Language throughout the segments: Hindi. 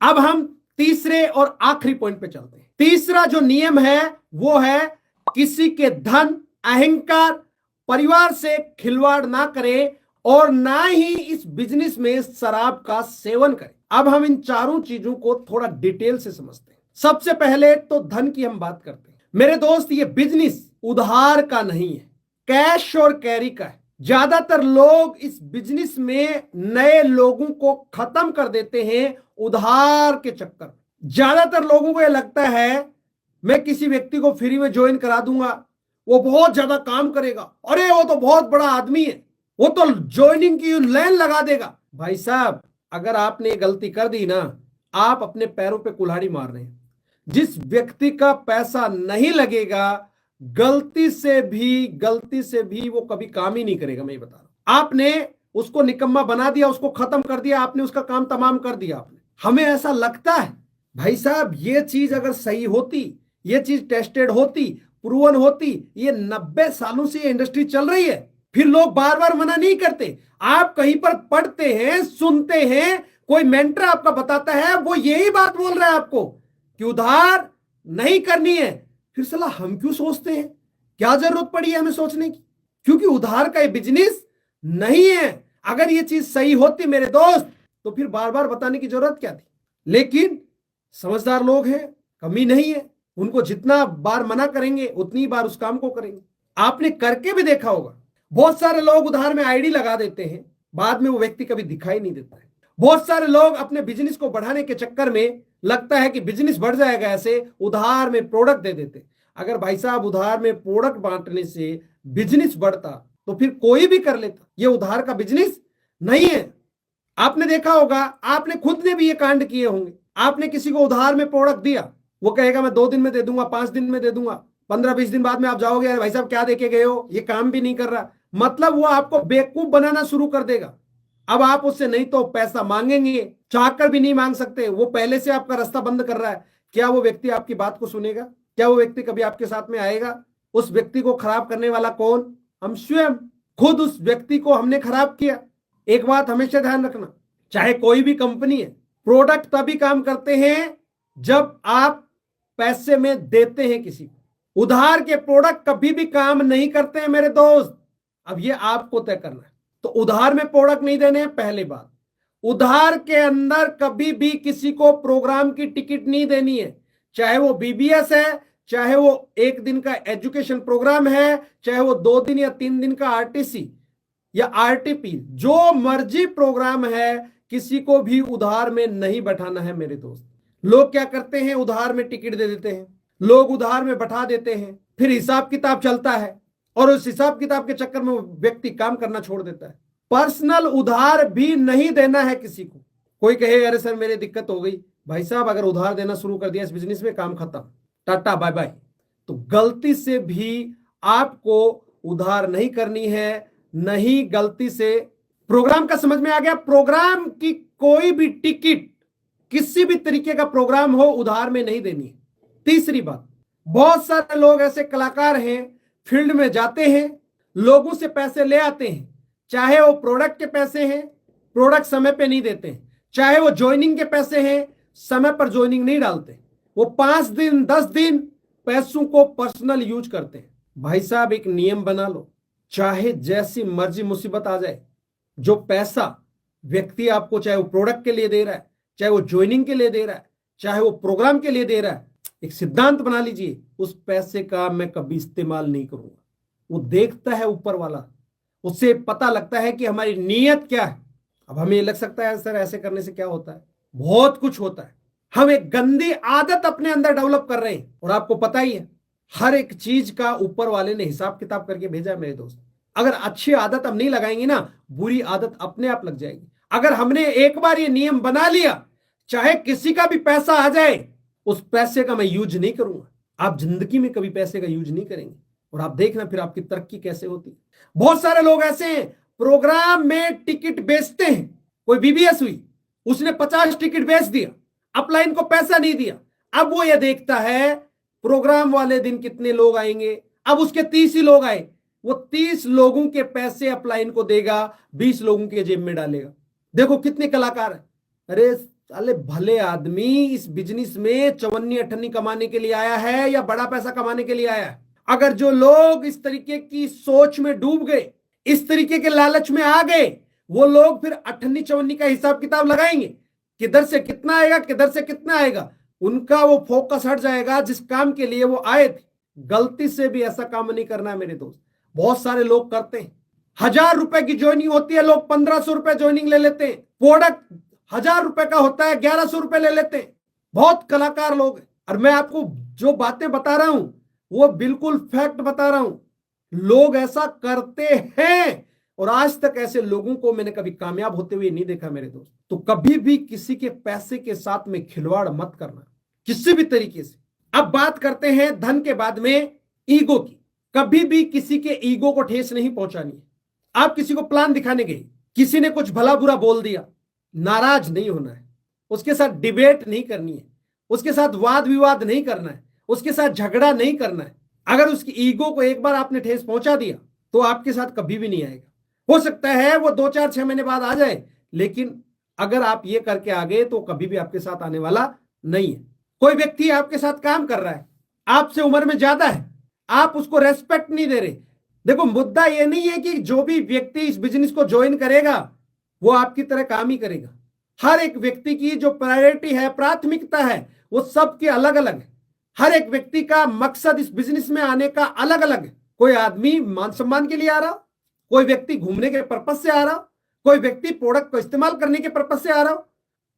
अब हम तीसरे और आखिरी पॉइंट पे चलते हैं। तीसरा जो नियम है वो है किसी के धन, अहंकार, परिवार से खिलवाड़ ना करें और ना ही इस बिजनेस में शराब का सेवन करें। अब हम इन चारों चीजों को थोड़ा डिटेल से समझते हैं। सबसे पहले तो धन की हम बात करते हैं। मेरे दोस्त, ये बिजनेस उधार का नहीं है, कैश और कैरी का है। ज्यादातर लोग इस बिजनेस में नए लोगों को खत्म कर देते हैं उधार के चक्कर में। ज्यादातर लोगों को यह लगता है मैं किसी व्यक्ति को फ्री में ज्वाइन करा दूंगा, वो बहुत ज्यादा काम करेगा, अरे वो तो बहुत बड़ा आदमी है, वो तो ज्वाइनिंग की लाइन लगा देगा। भाई साहब, अगर आपने गलती कर दी ना, आप अपने पैरों पे कुल्हाड़ी मार रहे हैं। जिस व्यक्ति का पैसा नहीं लगेगा, गलती से भी वो कभी काम ही नहीं करेगा। मैं बता रहा हूं, आपने उसको निकम्मा बना दिया, उसको खत्म कर दिया, आपने उसका काम तमाम कर दिया। आपने, हमें ऐसा लगता है भाई साहब, ये चीज अगर सही होती, ये चीज टेस्टेड होती, प्रूवन होती, ये 90 सालों से ये इंडस्ट्री चल रही है, फिर लोग बार बार मना नहीं करते। आप कहीं पर पढ़ते हैं, सुनते हैं, कोई मेंटर आपका बताता है, वो यही बात बोल रहा है आपको कि उधार नहीं करनी है, फिर सला हम क्यों सोचते हैं? क्या जरूरत पड़ी है हमें सोचने की? क्योंकि उधार का ये बिजनेस नहीं है। अगर ये चीज सही होती मेरे दोस्त, तो फिर बार बार बताने की जरूरत क्या थी? लेकिन समझदार लोग हैं, कमी नहीं है, उनको जितना बार मना करेंगे उतनी बार उस काम को करेंगे। आपने करके भी देखा होगा, बहुत सारे लोग उधार में आईडी लगा देते हैं, बाद में वो व्यक्ति कभी दिखाई नहीं देता है। बहुत सारे लोग अपने बिजनेस को बढ़ाने के चक्कर में लगता है कि बिजनेस बढ़ जाएगा, ऐसे उधार में प्रोडक्ट दे देते। अगर भाई साहब उधार में प्रोडक्ट बांटने से बिजनेस बढ़ता तो फिर कोई भी कर लेता। ये उधार का बिजनेस नहीं है। आपने देखा होगा, आपने खुद ने भी ये कांड किए होंगे। आपने किसी को उधार में प्रोडक्ट दिया, वो कहेगा मैं 2 दिन में दे दूंगा, 5 दिन में दे दूंगा, 15-20 दिन बाद में आप जाओगे, अरे भाई साहब क्या देके गए हो, ये काम भी नहीं कर रहा। मतलब वो आपको बेवकूफ बनाना शुरू कर देगा। अब आप उससे नहीं तो पैसा मांगेंगे, चाहकर भी नहीं मांग सकते, वो पहले से आपका रास्ता बंद कर रहा है। क्या वो व्यक्ति आपकी बात को सुनेगा? क्या वो व्यक्ति कभी आपके साथ में आएगा? उस व्यक्ति को खराब करने वाला कौन? हम स्वयं। खुद उस व्यक्ति को हमने खराब किया। एक बात हमेशा ध्यान रखना, चाहे कोई भी कंपनी है, प्रोडक्ट तभी काम करते हैं जब आप पैसे में देते हैं किसी को। उधार के प्रोडक्ट कभी भी काम नहीं करते हैं मेरे दोस्त। अब ये आपको तय करना है। तो उधार में प्रोडक्ट नहीं देने हैं, पहली बात। उधार के अंदर कभी भी किसी को प्रोग्राम की टिकट नहीं देनी है, चाहे वो बीबीएस है, चाहे वो 1 दिन का एजुकेशन प्रोग्राम है, चाहे वो 2 दिन या 3 दिन का आरटीसी या आरटीपी, जो मर्जी प्रोग्राम है, किसी को भी उधार में नहीं बैठाना है मेरे दोस्त। लोग क्या करते हैं, उधार में टिकट दे देते हैं, लोग उधार में बैठा देते हैं, फिर हिसाब किताब चलता है और उस हिसाब किताब के चक्कर में व्यक्ति काम करना छोड़ देता है। पर्सनल उधार भी नहीं देना है किसी को। कोई कहे अरे सर मेरी दिक्कत हो गई, भाई साहब अगर उधार देना शुरू कर दिया इस बिजनेस में, काम खत्म, टाटा बाय बाय। तो गलती से भी आपको उधार नहीं करनी है, नहीं गलती से। प्रोग्राम का समझ में आ गया? प्रोग्राम की कोई भी टिकट, किसी भी तरीके का प्रोग्राम हो, उधार में नहीं देनी है। तीसरी बात, बहुत सारे लोग ऐसे कलाकार हैं, फील्ड में जाते हैं, लोगों से पैसे ले आते हैं, चाहे वो प्रोडक्ट के पैसे हैं, प्रोडक्ट समय पे नहीं देते हैं, चाहे वो ज्वाइनिंग के पैसे हैं, समय पर ज्वाइनिंग नहीं डालते, वो 5 दिन 10 दिन पैसों को पर्सनल यूज करते हैं। भाई साहब एक नियम बना लो, चाहे जैसी मर्जी मुसीबत आ जाए, जो पैसा व्यक्ति आपको, चाहे वो प्रोडक्ट के लिए दे रहा है, चाहे वो ज्वाइनिंग के लिए दे रहा है, चाहे वो प्रोग्राम के लिए दे रहा है, एक सिद्धांत बना लीजिए, उस पैसे का मैं कभी इस्तेमाल नहीं करूंगा। वो देखता है ऊपर वाला, उससे पता लगता है कि हमारी नीयत क्या है। अब हमें लग सकता है सर ऐसे करने से क्या होता है, बहुत कुछ होता है। हम एक गंदी आदत अपने अंदर डेवलप कर रहे हैं और आपको पता ही है हर एक चीज का ऊपर वाले ने हिसाब किताब करके भेजा है मेरे दोस्त। अगर अच्छी आदत हम नहीं लगाएंगे ना, बुरी आदत अपने आप लग जाएगी। अगर हमने एक बार ये नियम बना लिया, चाहे किसी का भी पैसा आ जाए, उस पैसे का मैं यूज नहीं करूंगा, आप जिंदगी में कभी पैसे का यूज नहीं करेंगे और आप देखना फिर आपकी तरक्की कैसे होती है। बहुत सारे लोग ऐसे हैं, प्रोग्राम में टिकट बेचते हैं। कोई बीबीएस हुई, उसने 50 टिकट बेच दिया, अपलाइन को पैसा नहीं दिया। अब वो ये देखता है प्रोग्राम वाले दिन कितने लोग आएंगे, अब उसके 30 ही लोग आए, वो 30 लोगों के पैसे अपलाइन को देगा, 20 लोगों के जेब में डालेगा। देखो कितने कलाकार है। अरे अरे भले आदमी इस बिजनेस में चवन्नी अठन्नी कमाने के लिए आया है या बड़ा पैसा कमाने के लिए आया है। अगर जो लोग इस तरीके की सोच में डूब गए, इस तरीके के लालच में आ गए, वो लोग फिर अठन्नी चवन्नी का हिसाब किताब लगाएंगे, किधर से कितना आएगा, किधर से कितना आएगा। उनका वो फोकस हट जाएगा जिस काम के लिए वो आए थे। गलती से भी ऐसा काम नहीं करना है मेरे दोस्त। बहुत सारे लोग करते हैं, 1000 रुपए की ज्वाइनिंग होती है, लोग 1500 रुपए ज्वाइनिंग ले लेते हैं। प्रोडक्ट 1000 रुपए का होता है, 1100 रुपए ले लेते हैं। बहुत कलाकार लोग हैं। और मैं आपको जो बातें बता रहा हूं वो बिल्कुल फैक्ट बता रहा हूं। लोग ऐसा करते हैं और आज तक ऐसे लोगों को मैंने कभी कामयाब होते हुए नहीं देखा मेरे दोस्त। तो कभी भी किसी के पैसे के साथ में खिलवाड़ मत करना, किसी भी तरीके से। अब बात करते हैं धन के बाद में ईगो की। कभी भी किसी के ईगो को ठेस नहीं पहुंचानी है। आप किसी को प्लान दिखाने गए, किसी ने कुछ भला बुरा बोल दिया, नाराज नहीं होना है, उसके साथ डिबेट नहीं करनी है, उसके साथ वाद विवाद नहीं करना है, उसके साथ झगड़ा नहीं करना है। अगर उसकी ईगो को एक बार आपने ठेस पहुंचा दिया तो आपके साथ कभी भी नहीं आएगा। हो सकता है वो 2 4 6 महीने बाद आ जाए, लेकिन अगर आप ये करके आ गए तो कभी भी आपके साथ आने वाला नहीं है। कोई व्यक्ति आपके साथ काम कर रहा है, आपसे उम्र में ज्यादा है, आप उसको रेस्पेक्ट नहीं दे रहे। देखो मुद्दा ये नहीं है कि जो भी व्यक्ति इस बिजनेस को ज्वाइन करेगा वो आपकी तरह काम ही करेगा। हर एक व्यक्ति की जो प्रायोरिटी है, प्राथमिकता है, वो सबके अलग अलग है। हर एक व्यक्ति का मकसद इस बिजनेस में आने का अलग अलग है। कोई आदमी मान सम्मान के लिए आ रहा, कोई व्यक्ति घूमने के पर्पज से आ रहा, कोई व्यक्ति प्रोडक्ट को इस्तेमाल करने के पर्पज से आ रहा,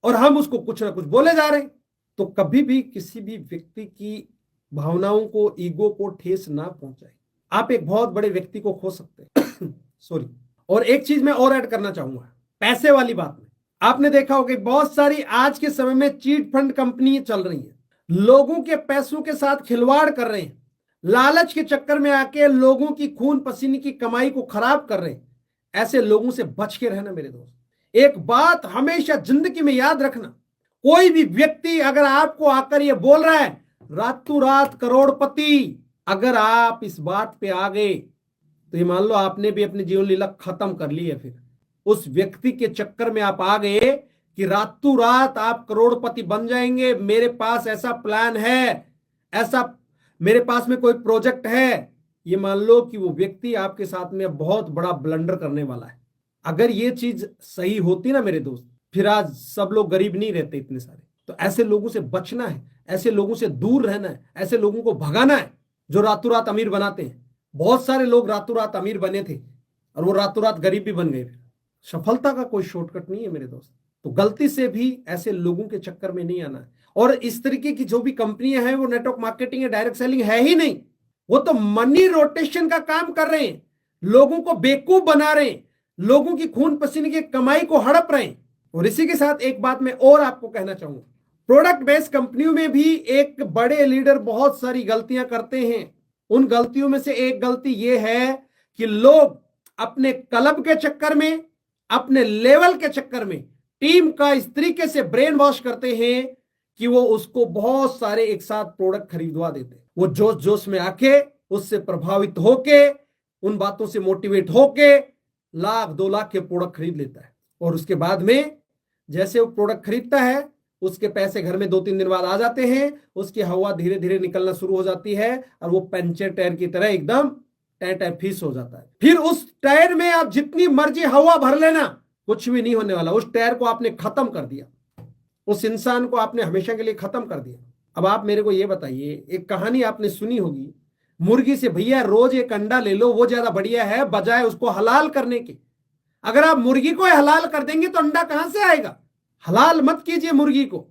और हम उसको कुछ ना कुछ बोले जा रहे हैं। तो कभी भी किसी भी व्यक्ति की भावनाओं को, ईगो को ठेस ना पहुंचाए। आप एक बहुत बड़े व्यक्ति को खो सकते हैं सॉरी। और एक चीज मैं और ऐड करना चाहूंगा, पैसे वाली बात में आपने देखा होगा कि बहुत सारी आज के समय में चीट फंड कंपनी चल रही है, लोगों के पैसों के साथ खिलवाड़ कर रहे हैं, लालच के चक्कर में आके लोगों की खून पसीने की कमाई को खराब कर रहे हैं। ऐसे लोगों से बच के रहना मेरे दोस्त। एक बात हमेशा जिंदगी में याद रखना, कोई भी व्यक्ति अगर आपको आकर ये बोल रहा है रातों रात करोड़पति, अगर आप इस बात पे आ गए तो ये मान लो आपने भी अपनी जीवन लीला खत्म कर ली है। फिर उस व्यक्ति के चक्कर में आप आ गए कि रातों रात आप करोड़पति बन जाएंगे, मेरे पास ऐसा प्लान है, ऐसा मेरे पास में कोई प्रोजेक्ट है, ये मान लो कि वो व्यक्ति आपके साथ में बहुत बड़ा ब्लंडर करने वाला है। अगर ये चीज सही होती ना मेरे दोस्त, फिर आज सब लोग गरीब नहीं रहते इतने सारे। तो ऐसे लोगों से बचना है, ऐसे लोगों से दूर रहना है, ऐसे लोगों को भगाना है जो रातों रात अमीर बनाते हैं। बहुत सारे लोग रातों रात अमीर बने थे और वो रातों रात गरीब भी बन गए। फिर सफलता का कोई शॉर्टकट नहीं है मेरे दोस्त। तो गलती से भी ऐसे लोगों के चक्कर में नहीं आना है। और इस तरीके की जो भी कंपनियां हैं वो नेटवर्क मार्केटिंग या डायरेक्ट सेलिंग है ही नहीं, वो तो मनी रोटेशन का काम कर रहे हैं, लोगों को बेवकूफ बना रहे हैं, लोगों की खून पसीने की कमाई को हड़प रहे हैं। और इसी के साथ एक बात मैं और आपको कहना चाहूंगा, प्रोडक्ट बेस्ड कंपनियों में भी एक बड़े लीडर बहुत सारी गलतियां करते हैं। उन गलतियों में से एक गलती यह है कि लोग अपने क्लब के चक्कर में, अपने लेवल के चक्कर में टीम का इस तरीके से ब्रेन वॉश करते हैं कि वो उसको बहुत सारे एक साथ प्रोडक्ट खरीदवा देते हैं। वो जोश जोश में आके उससे प्रभावित होके, उन बातों से मोटिवेट होके लाख 2 लाख के प्रोडक्ट खरीद लेता है। और उसके बाद में जैसे वो प्रोडक्ट खरीदता है, उसके पैसे घर में 2-3 दिन बाद आ जाते हैं, उसकी हवा धीरे धीरे निकलना शुरू हो जाती है और वो पंचर टायर की तरह एकदम टायर फीस हो जाता है। फिर उस टायर में आप जितनी मर्जी हवा भर लेना, कुछ भी नहीं होने वाला। उस टायर को आपने खत्म कर दिया, उस इंसान को आपने हमेशा के लिए खत्म कर दिया। अब आप मेरे को ये बताइए, एक कहानी आपने सुनी होगी मुर्गी से, भैया रोज एक अंडा ले लो, वो ज्यादा बढ़िया है बजाय उसको हलाल करने के। अगर आप मुर्गी को हलाल कर देंगे तो अंडा कहां से आएगा? हलाल मत कीजिए मुर्गी को,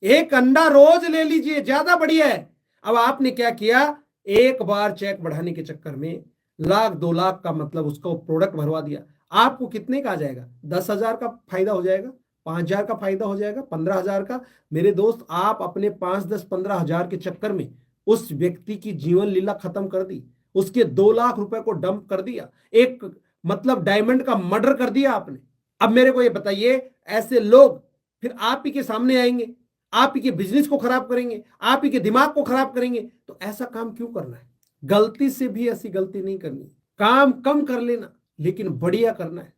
एक अंडा रोज ले लीजिए, ज्यादा बढ़िया है। अब आपने क्या किया, एक बार चेक बढ़ाने के चक्कर में लाख 2 लाख का मतलब उसका प्रोडक्ट भरवा दिया। आपको कितने का आ जाएगा? 10,000 का फायदा हो जाएगा, 5,000 का फायदा हो जाएगा, 15,000 का। मेरे दोस्त, आप अपने 5, 10, 15,000 के चक्कर में उस व्यक्ति की जीवन लीला खत्म कर दी, उसके 2 लाख रुपए को डंप कर दिया, एक मतलब डायमंड का मर्डर कर दिया आपने। अब मेरे को ये बताइए, ऐसे लोग फिर आप ही के सामने आएंगे, आप ही के बिजनेस को खराब करेंगे, आप ही के दिमाग को खराब करेंगे। तो ऐसा काम क्यों करना है? गलती से भी ऐसी गलती नहीं करनी। काम कम कर लेना लेकिन बढ़िया करना है,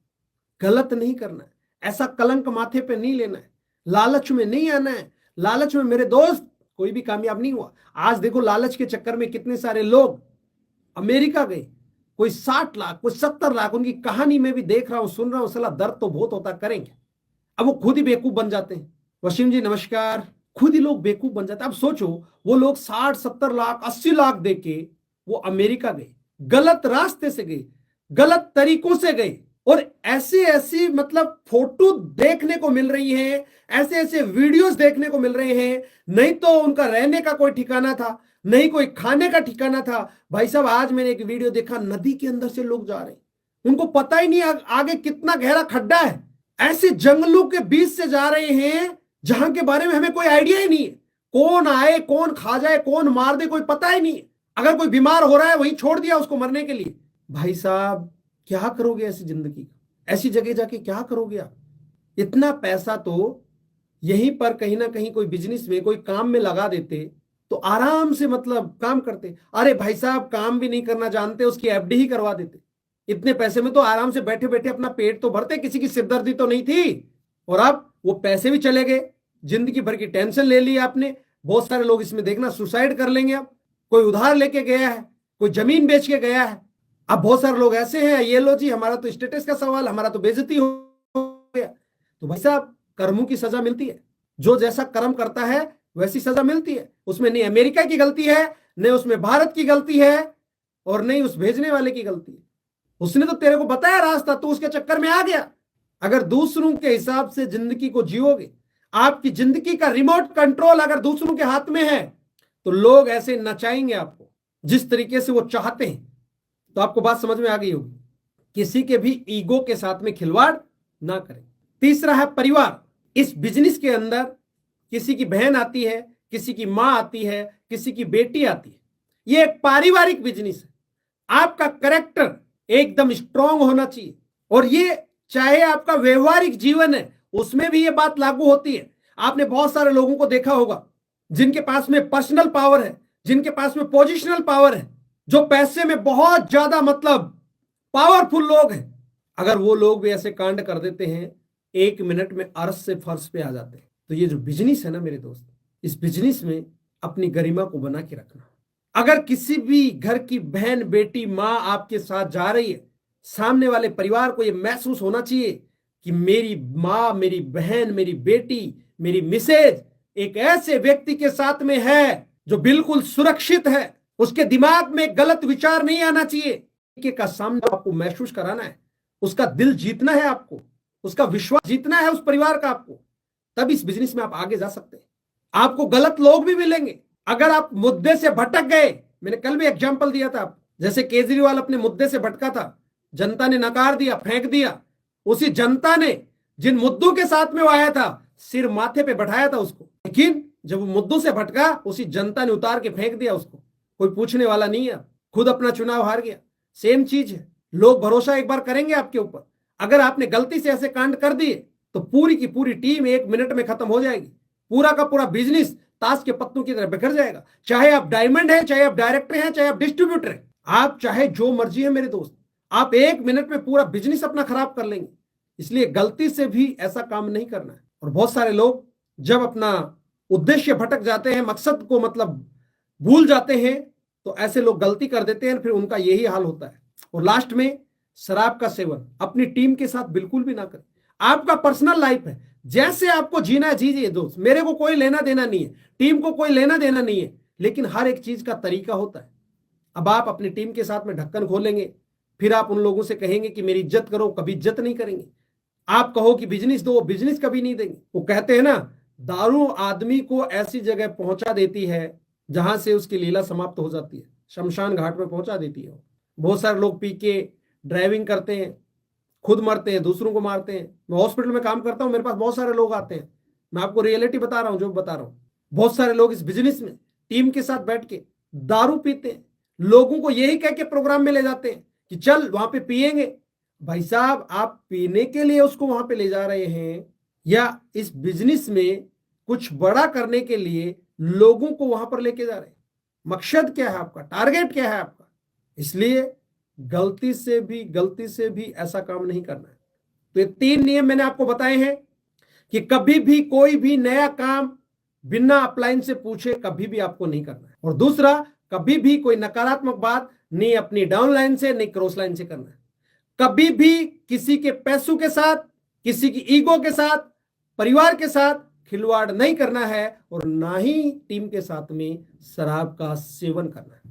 गलत नहीं करना है, ऐसा कलंक माथे पे नहीं लेना है। लालच में नहीं आना है। लालच में मेरे दोस्त कोई भी कामयाब नहीं हुआ। आज देखो लालच के चक्कर में कितने सारे लोग अमेरिका गए, कोई 60 लाख, कोई 70 लाख, उनकी कहानी में भी देख रहा हूं, सुन रहा हूं, सला दर्द तो बहुत होता, करेंगे। अब वो खुद ही बेवकूफ बन जाते हैं। वसीम जी नमस्कार। खुद ही लोग बेवकूफ बन जाते हैं। अब सोचो, वो लोग 60 70 लाख 80 लाख देके वो अमेरिका गए, गलत रास्ते से गए, गलत तरीकों से गए, और ऐसी ऐसी मतलब फोटो देखने को मिल रही है, ऐसे ऐसे वीडियोस देखने को मिल रहे हैं। नहीं तो उनका रहने का कोई ठिकाना था, नहीं कोई खाने का ठिकाना था। भाई साहब आज मैंने एक वीडियो देखा, नदी के अंदर से लोग जा रहे हैं, उनको पता ही नहीं आगे कितना गहरा खड्डा है। ऐसे जंगलों के बीच से जा रहे हैं जहां के बारे में हमें कोई आइडिया ही नहीं है। कौन आए, कौन खा जाए, कौन मार दे, कोई पता ही नहीं है। अगर कोई बीमार हो रहा है वहीं छोड़ दिया उसको मरने के लिए। भाई साहब क्या करोगे ऐसी जिंदगी, ऐसी जगह जाके क्या करोगे आप? इतना पैसा तो यहीं पर कहीं ना कहीं कोई बिजनेस में, कोई काम में लगा देते तो आराम से मतलब काम करते। अरे भाई साहब काम भी नहीं करना जानते, उसकी एफडी ही करवा देते। इतने पैसे में तो आराम से बैठे बैठे अपना पेट तो भरते, किसी की सिरदर्दी तो नहीं थी। और अब वो पैसे भी चले गए, जिंदगी भर की टेंशन ले ली आपने। बहुत सारे लोग इसमें देखना सुसाइड कर लेंगे। अब कोई उधार लेके गया है, कोई जमीन बेच के गया है। अब बहुत सारे लोग ऐसे हैं, ये लो जी हमारा तो स्टेटस का सवाल, हमारा तो बेइज्जती हो गया। तो भाई साहब कर्मों की सजा मिलती है, जो जैसा कर्म करता है वैसी सजा मिलती है। उसमें नहीं अमेरिका की गलती है, नहीं उसमें भारत की गलती है, और नहीं उस भेजने वाले की गलती है। उसने तो तेरे को बताया रास्ता, तो उसके चक्कर में आ गया। अगर दूसरों के हिसाब से जिंदगी को जियोगे, आपकी जिंदगी का रिमोट कंट्रोल अगर दूसरों के हाथ में है, तो लोग ऐसे नचाएंगे आपको जिस तरीके से वो चाहते हैं। तो आपको बात समझ में आ गई होगी। किसी के भी ईगो के साथ में खिलवाड़ ना करें। तीसरा है परिवार। इस बिजनेस के अंदर किसी की बहन आती है, किसी की मां आती है, किसी की बेटी आती है। यह एक पारिवारिक बिजनेस है। आपका करेक्टर एकदम स्ट्रांग होना चाहिए, और ये चाहे आपका व्यवहारिक जीवन है उसमें भी ये बात लागू होती है। आपने बहुत सारे लोगों को देखा होगा जिनके पास में पर्सनल पावर है, जिनके पास में पोजिशनल पावर है, जो पैसे में बहुत ज्यादा मतलब पावरफुल लोग हैं। अगर वो लोग भी ऐसे कांड कर देते हैं, 1 मिनट में अर्श से फर्श पे आ जाते हैं। तो ये जो बिजनेस है ना मेरे दोस्त, इस बिजनेस में अपनी गरिमा को बना के रखना। अगर किसी भी घर की बहन, बेटी, मां आपके साथ जा रही है, सामने वाले परिवार को यह महसूस होना चाहिए कि मेरी मां, मेरी बहन, मेरी बेटी, मेरी मिसेज एक ऐसे व्यक्ति के साथ में है जो बिल्कुल सुरक्षित है। उसके दिमाग में गलत विचार नहीं आना चाहिए। का सामने आपको महसूस कराना है, उसका दिल जीतना है, आपको उसका विश्वास जीतना है उस परिवार का आपको। तब इस बिजनेस में आप आगे जा सकते हैं। आपको गलत लोग भी मिलेंगे। अगर आप मुद्दे से भटक गए, मैंने कल भी एग्जांपल दिया था, जैसे केजरीवाल अपने मुद्दे से भटका था, जनता ने नकार दिया, फेंक दिया। उसी जनता ने जिन मुद्दों के साथ में वो आया था, सिर माथे पे बैठाया था उसको, लेकिन जब वो मुद्दों से भटका, उसी जनता ने उतार के फेंक दिया उसको। कोई पूछने वाला नहीं है, खुद अपना चुनाव हार गया। सेम चीज है, लोग भरोसा एक बार करेंगे आपके ऊपर। अगर आपने गलती से ऐसे कांड कर दिए तो पूरी की पूरी टीम 1 मिनट में खत्म हो जाएगी। पूरा का पूरा बिजनेस ताश के पत्तों की तरह बिखर जाएगा। चाहे आप डायमंड हैं, चाहे आप डायरेक्टर हैं, चाहे आप डिस्ट्रीब्यूटर हैं, आप चाहे जो मर्जी है मेरे दोस्त, आप 1 मिनट में पूरा बिजनेस अपना खराब कर लेंगे। इसलिए गलती से भी ऐसा काम नहीं करना है। और बहुत सारे लोग जब अपना उद्देश्य भटक जाते हैं, मकसद को मतलब भूल जाते हैं, तो ऐसे लोग गलती कर देते हैं, फिर उनका यही हाल होता है। और लास्ट में शराब का सेवन अपनी टीम के साथ बिल्कुल भी ना करें। आपका पर्सनल लाइफ है, जैसे आपको जीना है जीजिए दोस्त, मेरे को कोई लेना देना नहीं है, टीम को कोई लेना देना नहीं है, लेकिन हर एक चीज का तरीका होता है। अब आप अपनी टीम के साथ में ढक्कन खोलेंगे, फिर आप उन लोगों से कहेंगे कि मेरी इज्जत करो, कभी इज्जत नहीं करेंगे। आप कहो कि बिजनेस दो, बिजनेस कभी नहीं देंगे। वो कहते हैं ना, दारू आदमी को ऐसी जगह पहुंचा देती है जहां से उसकी लीला समाप्त हो जाती है, शमशान घाट में पहुंचा देती है। बहुत सारे लोग पी के ड्राइविंग करते हैं, खुद मरते हैं, दूसरों को मारते हैं। मैं हॉस्पिटल में काम करता हूं, मेरे पास बहुत सारे लोग आते हैं, मैं आपको रियलिटी बता रहा हूं, जो बता रहा हूं। बहुत सारे लोग इस बिजनेस में टीम के साथ बैठ के दारू पीते हैं, लोगों को यही कह के प्रोग्राम में ले जाते हैं कि चल वहां पे पिएंगे। भाई साहब आप पीने के लिए उसको वहां पे ले जा रहे हैं, या इस बिजनेस में कुछ बड़ा करने के लिए लोगों को वहां पर लेके जा रहे हैं? मकसद क्या है आपका, टारगेट क्या है आपका? इसलिए गलती से भी ऐसा काम नहीं करना है। तो ये 3 नियम मैंने आपको बताए हैं। कि कभी भी कोई भी नया काम बिना अपलाइन से पूछे कभी भी आपको नहीं करना है। और दूसरा, कभी भी कोई नकारात्मक बात नहीं अपनी डाउन लाइन से नहीं क्रॉस लाइन से करना है। कभी भी किसी के पैसों के साथ, किसी की ईगो के साथ, परिवार के साथ खिलवाड़ नहीं करना है और ना ही टीम के साथ में शराब का सेवन करना है।